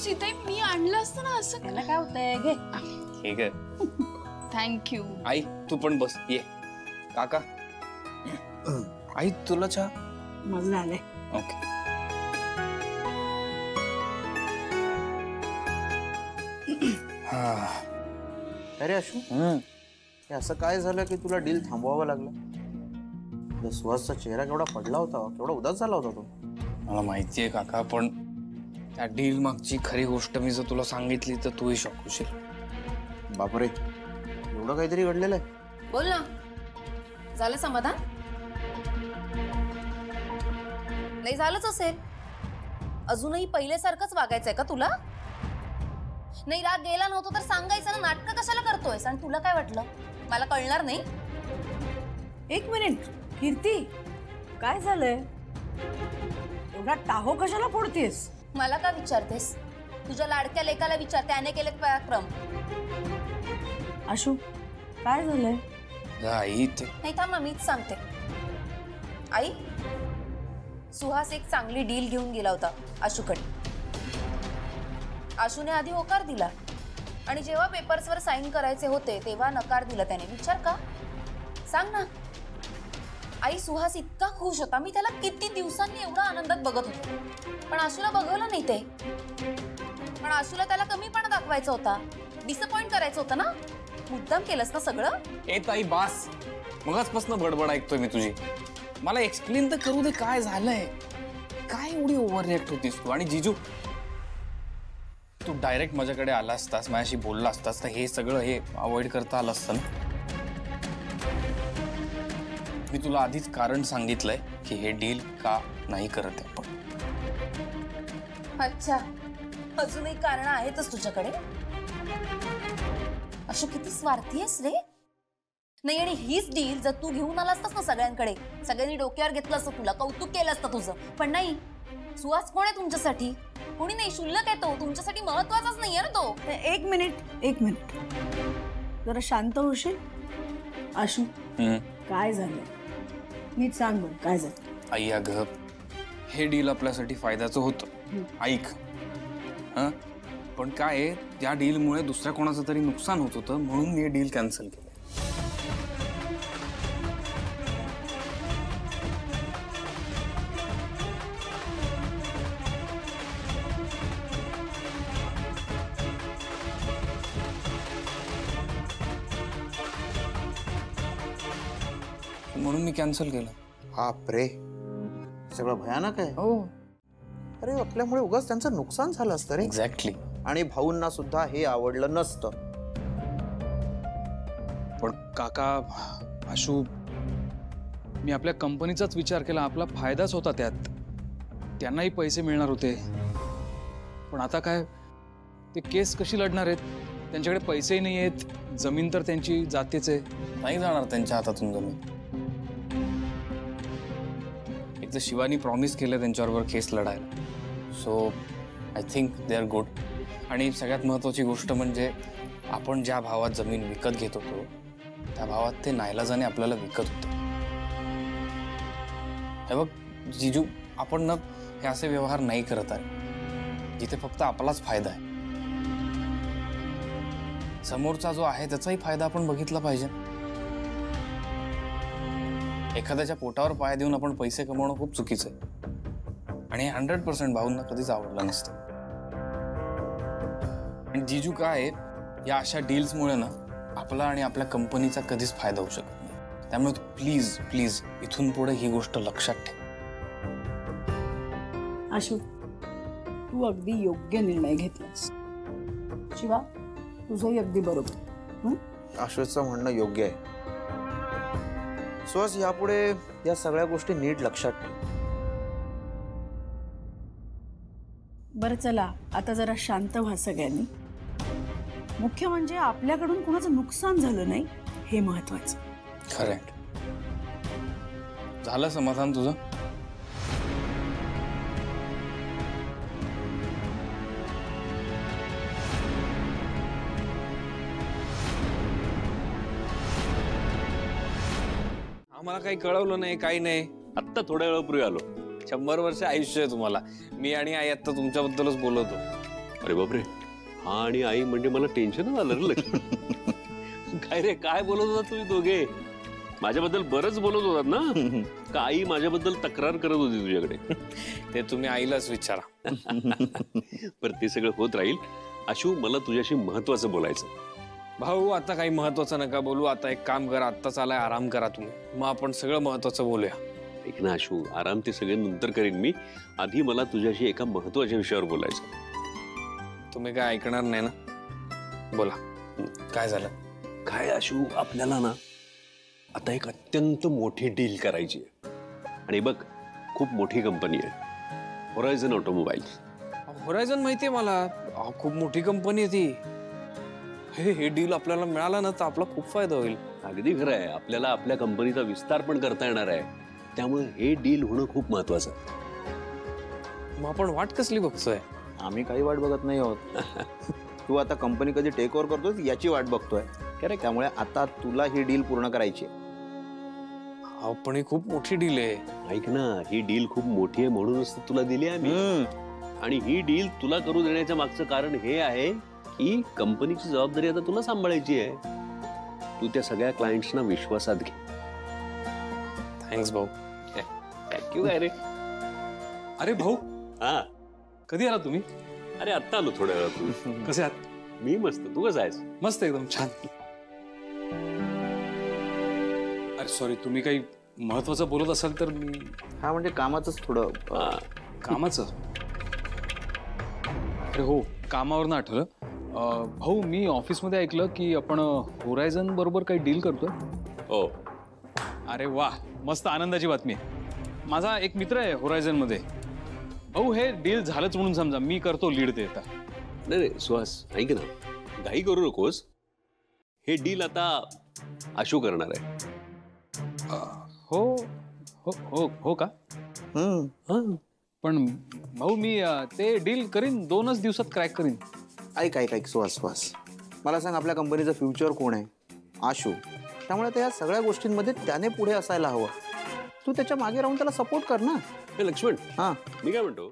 सीताई मी आणलं असतं ना असं. त्याला काय होतंय घे. ठीक आहे. थँक्यू. आई तू पण बस ये. काका आई तुला चहा. माझं झालंय. ओके. अरे अशू, हे असं काय झालं की तुला डील थांबवावं लागलं? सुहासचा चेहरा केवढा पडला होता, केवढा उदास झाला होता तो. मला माहितीये काका, पण त्या डील मागची खरी गोष्ट मी जर तुला सांगितली तर तूही शॉक होशील. बापरे, एवढं काहीतरी घडलेलं आहे? बोल ना, झालं समाधान? नाही झालंच असेल. अजूनही पहिल्यासारखंच वागायचंय का तुला? नाही राग गेला नव्हता तर सांगायचं ना, नाटकं कशाला करतोयस? आणि तुला काय वाटलं मला कळणार नाही? एक मिनिट कीर्ती, काय झालंय? एवढा टाहो कशाला फोडतेस? मला का विचारतेस? तुझ्या लाडक्या लेकाला विचार, त्याने केलेत पराक्रम. आशू काय झालंय? आई ते नाही थांब ना, मीच सांगते. आई, सुहास एक चांगली डील घेऊन गेला होता आशूकडे. आशूने आधी होकार दिला आणि जेव्हा पेपर्सवर साईन करायचे होते तेव्हा नकार दिला त्याने. विचार का? सांग ना. आई, सुहास इतका खुश होता, मी त्याला किती दिवसांनी एवढा आनंदात बघत होते, पण आशूला बघवलं नाही ते. पण आशूला त्याला कमीपणा दाखवायचा होता, डिसअपॉइंट करायचं होतं ना. मुद्दाम केलंस ना सगळं? ए ताई बास, मगाचपासून बडबड ऐकतोय मी तुझी. मला एक्सप्लेन तर करू दे, काय झालंय? काय एवढी ओव्हर रिॲक्ट होतीस तू? आणि जीजू, तू डायरेक्ट माझ्याकडे आला असतास, माझ्याशी बोलला असतास तर हे सगळं हे अवॉइड करता आलं असतं ना. मी तुला आधीच कारण सांगितलंय की हे डील का नाही करत आहे आपण. अच्छा, अजूनही कारण आहेतच तुझ्याकडे. अशो किती स्वार्थी आहेस रे. नाही, आणि हीच डील जर तू घेऊन आला असतास ना सगळ्यांकडे, सगळ्यांनी डोक्यावर घेतलं असतं, तुला कौतुक केलं असतं तुझं. पण नाही, सुहास कोण आहे तुमच्यासाठी? कोणी नाही, शुल्लक आहे तो. तुमच्यासाठी महत्वाचाच नाहीये ना तो. एक मिनिट जरा शांत होशील? आशू काय झालं? नीट सांग बरं, काय झालं? आई अगं, हे डील आपल्यासाठी फायद्याचं होतं, ऐक. पण काय आहे, या डीलमुळे दुसऱ्या कोणाचं तरी नुकसान होत होतं, म्हणून मी हे डील कॅन्सल केलं. म्हणून मी कॅन्सल केलं. बापरे, सगळं भयानक आहे. हो, अरे आपल्यामुळे उगाच त्यांचं नुकसान झालं असतं रे. एक्झॅक्टली. आणि भाऊंना सुद्धा हे आवडलं नसतं. पण काका, आशू, मी आपल्या कंपनीचाच विचार केला, आपला फायदाच होता त्यात. त्यांनाही पैसे मिळणार होते. पण आता काय, ते केस कशी लढणार आहेत? त्यांच्याकडे पैसेही नाही आहेत, जमीन तर त्यांची जातीच आहे. नाही जाणार त्यांच्या हातातून जमीन. एक तर शिवानी प्रॉमिस केलं त्यांच्याबरोबर केस लढायला. So I think they are good. आणि सगळ्यात महत्त्वाची गोष्ट म्हणजे आपण ज्या भावात जमीन विकत घेत होतो त्या भावात ते नाईलाजाने आपल्याला विकत होते. हे बघ जीजू, आपण ना हे असे व्यवहार नाही करत आहे जिथे फक्त आपलाच फायदा आहे. समोरचा जो आहे त्याचाही फायदा आपण बघितला पाहिजे. एखाद्याच्या पोटावर पाय देऊन आपण पैसे कमवणं खूप चुकीचं आहे. आणि 100% भाऊंना कधीच आवडलं नसतं. आणि जीजू काय, या अशा डील्समुळे ना आपला आणि आपल्या कंपनीचा कधीच फायदा होऊ शकत नाही. त्यामुळे तू प्लीज प्लीज इथून पुढे ही गोष्ट लक्षात ठेव. आशू, तू अगदी योग्य निर्णय घेतलास. शिवा, तुझंही अगदी बरोबर. आशूचं म्हणणं योग्य आहे. सुहास, यापुढे या सगळ्या गोष्टी नीट लक्षात ठेव. बरं चला, आता जरा शांत व्हा सगळ्यांनी. मुख्य म्हणजे आपल्याकडून कुणाचं नुकसान झालं नाही, हे महत्वाचं. खरंय. झालं समाधान तुझं? आम्हाला काही कळवलं नाही, काही नाही. आत्ता थोड्या वेळापूर्वी आलो. 100 वर्ष आयुष्य आहे तुम्हाला. मी आणि आई आता तुमच्याबद्दलच बोलतो. अरे बापरे, हा आणि आई म्हणजे मला टेन्शनच आलं रे लक्ष्मण. काय रे, काय बोलत होता तुम्ही दोघे? माझ्याबद्दल बरंच बोलत होतात ना? का आई माझ्याबद्दल तक्रार करत होती तुझ्याकडे? ते तुम्ही आईलाच विचारा. पर ते सगळं होत राहील. आशू, मला तुझ्याशी महत्वाचं बोलायचं. भाऊ आता काही महत्वाचं नका बोलू. आता एक काम करा, आत्ताच आलाय, आराम करा तुम्ही, मग आपण सगळं महत्वाचं बोलूया. ऐक ना आशू, आराम ते सगळे नंतर करीन मी. आधी मला तुझ्याशी एका महत्वाच्या विषयावर बोलायचं. तुम्ही काय ऐकणार नाही ना? बोला, काय झालं? काय आशू, आपल्याला ना आता एक अत्यंत मोठी डील करायची आहे. आणि बघ, खूप मोठी कंपनी आहे, होरायझन ऑटोमोबाईल्स. होरायझन माहितीये मला, खूप मोठी कंपनी आहे ती. हे डील आपल्याला मिळालं ना तर आपला खूप फायदा होईल. अगदी खरं आहे. आपल्याला आपल्या कंपनीचा विस्तार पण करता येणार आहे. त्यामुळे हे डील होणं खूप महत्वाचं आहे. मग आपण वाट कसली बघतोय? आम्ही काही वाट बघत नाही आहोत. तू आता कंपनी कधी टेक ओव्हर करतोस याची वाट बघतोय. करेक्ट. त्यामुळे आता तुला ही डील पूर्ण करायची आहे. पण ही खूप मोठी डील आहे. ऐक ना, ही डील खूप मोठी आहे म्हणूनच तुला दिली आहे मी. आणि ही डील तुला करू देण्याच्या मागचं कारण हे आहे की कंपनीची जबाबदारी आता तुला सांभाळायची आहे. तू त्या सगळ्या क्लायंट्सना विश्वासात घे. थँक्स भाऊ. थँक्यू. काय रे? अरे भाऊ, हा, कधी आला तुम्ही? अरे आत्ता आलो थोड्या वेळात. कसे आहात? मी मस्त. तू कसं आहेस? मस्त, एकदम छान. अरे सॉरी, तुम्ही काही महत्वाचं बोलत असाल तर मी. हा म्हणजे कामाचंच थोडं. कामाचं? अरे हो, कामावरनं आठवलं. भाऊ, मी ऑफिसमध्ये ऐकलं की आपण होरायझन बरोबर काही डील करतोय. हो. अरे वा, मस्त आनंदाची बातमी आहे. माझा एक मित्र आहे होरायझनमध्ये. भाऊ, हे डील झालंच म्हणून समजा, मी करतो लीड ते आता. नाही सुहास, ऐक ना, घाई करू नकोस. हे डील आता आशू करणार आहे. हो हो हो हो का? पण भाऊ, मी ते डील करीन, 2च दिवसात क्रॅक करीन. ऐक सुहास, मला सांग, आपल्या कंपनीचं फ्युचर कोण आहे? आशू. त्यामुळे त्या सगळ्या गोष्टींमध्ये त्याने पुढे असायला हवं. तू त्याच्या मागे राहून त्याला सपोर्ट कर ना. लक्ष्मण, हा, मी काय म्हणतो,